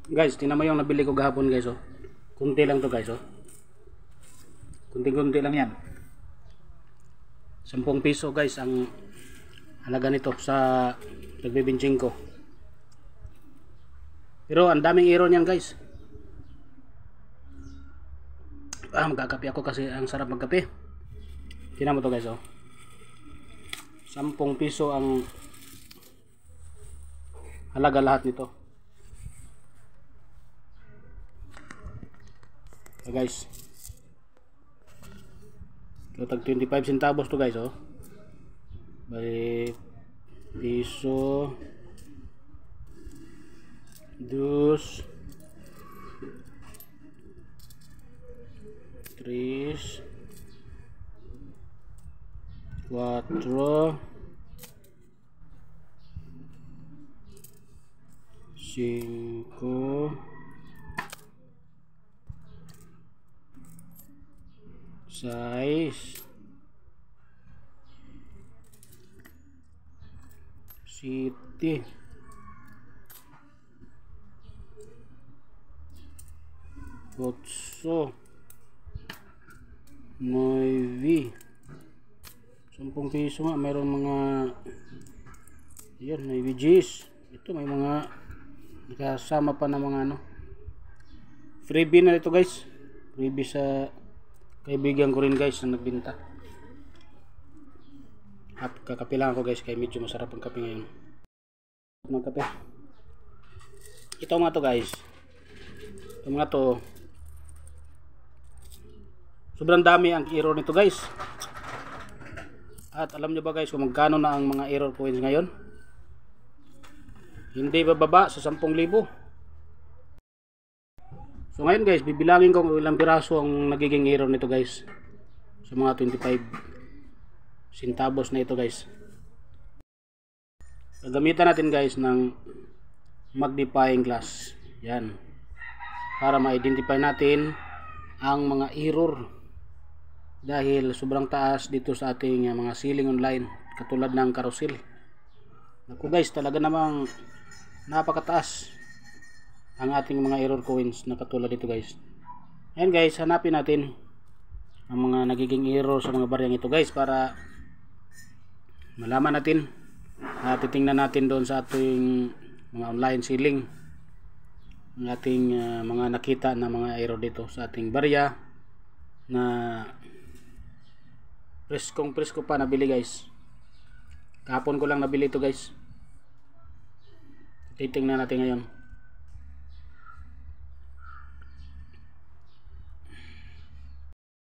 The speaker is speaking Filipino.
Guys, tingnan mo yung nabili ko gahapon guys oh. Kunti lang to guys oh. Kunti-kunti lang yan. 10 piso guys ang halaga nito sa nagbibinching ko. Pero ang daming iro niyan guys. Magkakape ako kasi ang sarap magkape. Tingnan mo to guys oh. 10 piso ang halaga lahat nito. So guys, ito tag 25 centavos to guys oh. By piso, dos, tres, cuatro, cinco, seis, siete, ocho, nueve. 10 piso nga, mayroon mga yan, may veggies. Ito may mga nakasama pa na mga ano, freebie na ito guys. Freebie sa kaibigan ko rin guys na nagbinta. At kakape lang ako guys, kaya medyo masarap ang kape ngayon. Magkape. Ito mga to guys. Ito mga to, sobrang dami ang error nito guys. At alam nyo ba guys kung magkano na ang mga error coins ngayon? Hindi bababa sa 10,000. So ngayon guys, bibilangin ko kung ilang piraso ang nagiging error nito guys. Sa mga 25 centavos na ito guys. Gagamitan natin guys ng magnifying glass. Yan. Para ma-identify natin ang mga error. Dahil sobrang taas dito sa ating mga selling online. Katulad ng carousel. Naku guys, talaga namang napakataas ang ating mga error coins na katulad dito guys. Ayan guys, hanapin natin ang mga nagiging error sa mga baryang ito guys para malaman natin at titingnan natin doon sa ating mga online selling ang ating mga nakita na mga error dito sa ating barya na presko pa nabili guys. Kahapon ko lang nabili ito guys. Titingnan natin ngayon.